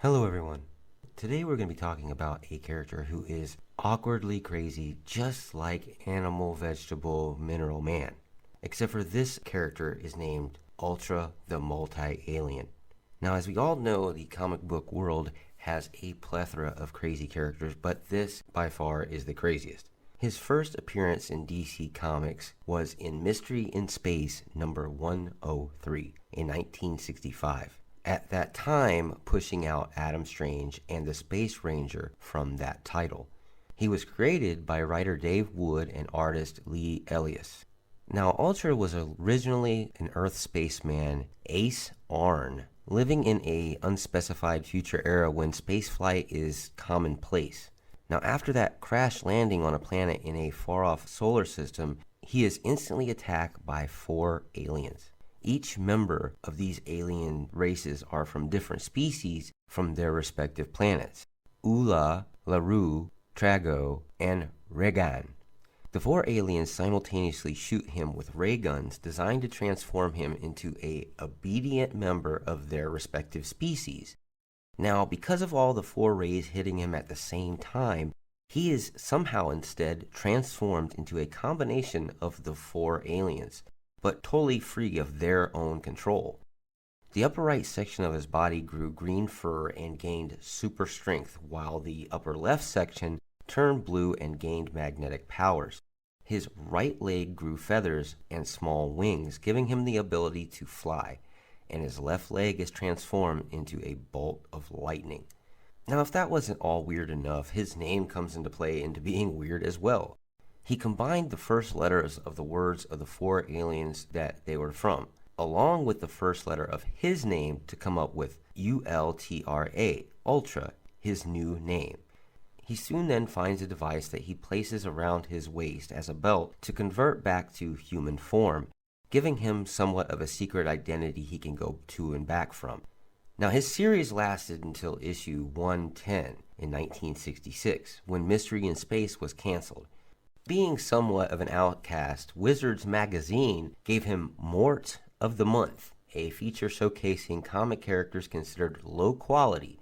Hello everyone. Today we're going to be talking about a character who is awkwardly crazy just like Animal, Vegetable, Mineral Man. Except for this character is named Ultra the Multi-Alien. Now as we all know, the comic book world has a plethora of crazy characters, but this by far is the craziest. His first appearance in DC Comics was in Mystery in Space number 103 in 1965. At that time pushing out Adam Strange and the Space Ranger from that title. He was created by writer Dave Wood and artist Lee Elias. Now Ultra was originally an Earth spaceman, Ace Arn, living in a unspecified future era when spaceflight is commonplace. Now after that crash landing on a planet in a far-off solar system, he is instantly attacked by 4 aliens. Each member of these alien races are from different species from their respective planets. Ula, Larue, Trago, and Regan. The 4 aliens simultaneously shoot him with ray guns designed to transform him into an obedient member of their respective species. Now, because of all the 4 rays hitting him at the same time, he is somehow instead transformed into a combination of the 4 aliens, but totally free of their own control. The upper right section of his body grew green fur and gained super strength, while the upper left section turned blue and gained magnetic powers. His right leg grew feathers and small wings, giving him the ability to fly, and his left leg is transformed into a bolt of lightning. Now, if that wasn't all weird enough, his name comes into play into being weird as well. He combined the first letters of the words of the 4 aliens that they were from, along with the first letter of his name to come up with Ultra, Ultra, his new name. He soon then finds a device that he places around his waist as a belt to convert back to human form, giving him somewhat of a secret identity he can go to and back from. Now his series lasted until issue 110 in 1966, when Mystery in Space was canceled. Being somewhat of an outcast, Wizards magazine gave him Mort of the Month, a feature showcasing comic characters considered low quality.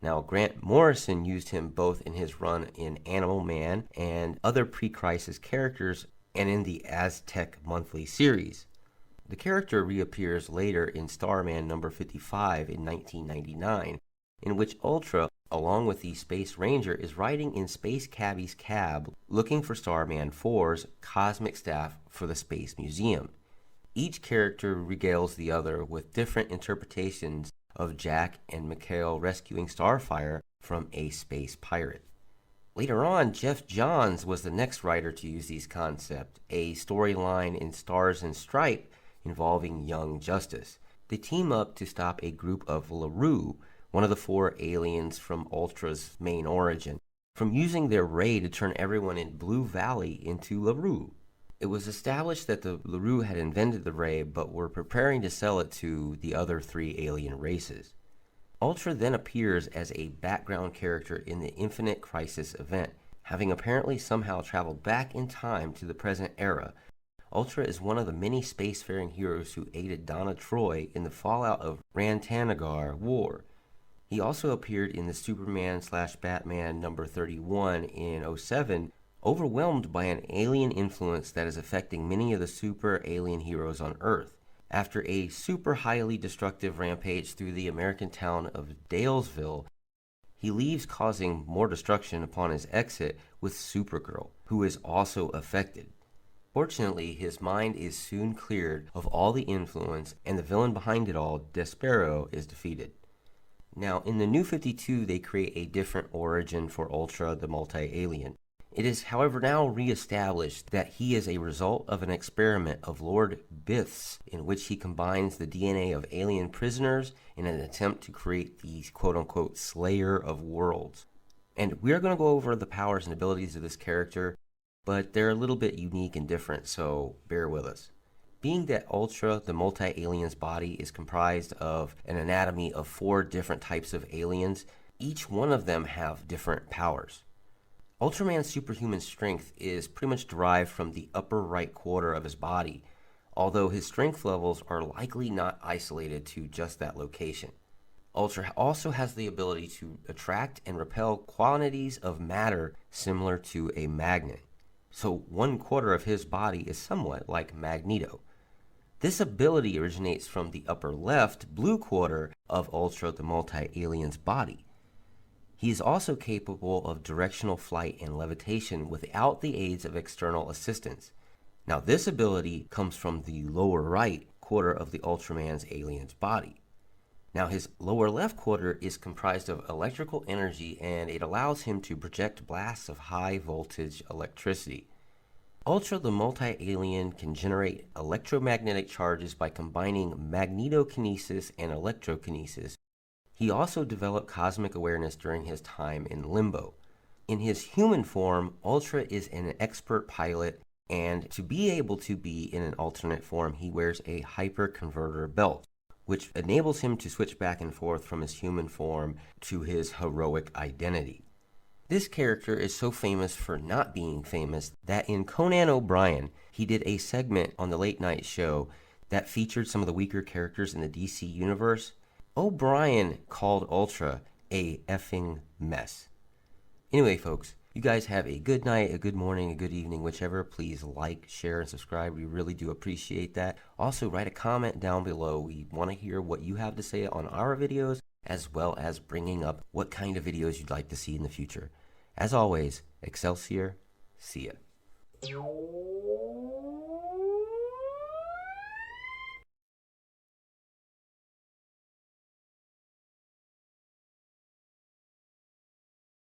Now, Grant Morrison used him both in his run in Animal Man and other pre-crisis characters, and in the Aztec monthly series. The character reappears later in Starman number 55 in 1999, in which Ultra, along with the Space Ranger, is riding in Space Cabbie's cab looking for Starman 4's cosmic staff for the Space Museum. Each character regales the other with different interpretations of Jack and Mikhail rescuing Starfire from a space pirate. Later on, Jeff Johns was the next writer to use these concepts, a storyline in Stars and Stripe involving Young Justice. They team up to stop a group of Larue, one of the 4 aliens from Ultra's main origin, from using their ray to turn everyone in Blue Valley into Larue. It was established that the Larue had invented the ray but were preparing to sell it to the other 3 alien races. Ultra then appears as a background character in the Infinite Crisis event, having apparently somehow traveled back in time to the present era. Ultra is one of the many spacefaring heroes who aided Donna Troy in the fallout of Rantanagar War. He also appeared in the Superman/Batman number 31 in 07, overwhelmed by an alien influence that is affecting many of the super alien heroes on Earth. After a super highly destructive rampage through the American town of Dalesville, he leaves, causing more destruction upon his exit with Supergirl, who is also affected. Fortunately, his mind is soon cleared of all the influence, and the villain behind it all, Despero, is defeated. Now, in the New 52, they create a different origin for Ultra the Multi-Alien. It is, however, now re-established that he is a result of an experiment of Lord Bith's, in which he combines the DNA of alien prisoners in an attempt to create the quote-unquote Slayer of Worlds. And we are going to go over the powers and abilities of this character, but they're a little bit unique and different, so bear with us. Being that Ultra, the multi-alien's body, is comprised of an anatomy of 4 different types of aliens, each one of them have different powers. Ultraman's superhuman strength is pretty much derived from the upper right quarter of his body, although his strength levels are likely not isolated to just that location. Ultra also has the ability to attract and repel quantities of matter similar to a magnet. So 1/4 of his body is somewhat like Magneto. This ability originates from the upper left blue quarter of Ultra the Multi-Alien's body. He is also capable of directional flight and levitation without the aids of external assistance. Now this ability comes from the lower right quarter of the Ultraman's alien's body. Now his lower left quarter is comprised of electrical energy, and it allows him to project blasts of high voltage electricity. Ultra the Multi-Alien can generate electromagnetic charges by combining magnetokinesis and electrokinesis. He also developed cosmic awareness during his time in Limbo. In his human form, Ultra is an expert pilot, and to be able to be in an alternate form, he wears a hyperconverter belt, which enables him to switch back and forth from his human form to his heroic identity. This character is so famous for not being famous that in Conan O'Brien, he did a segment on the late night show that featured some of the weaker characters in the DC universe. O'Brien called Ultra a effing mess. Anyway, folks, you guys have a good night, a good morning, a good evening, whichever. Please like, share, and subscribe. We really do appreciate that. Also, write a comment down below. We want to hear what you have to say on our videos, as well as bringing up what kind of videos you'd like to see in the future. As always, Excelsior, see ya.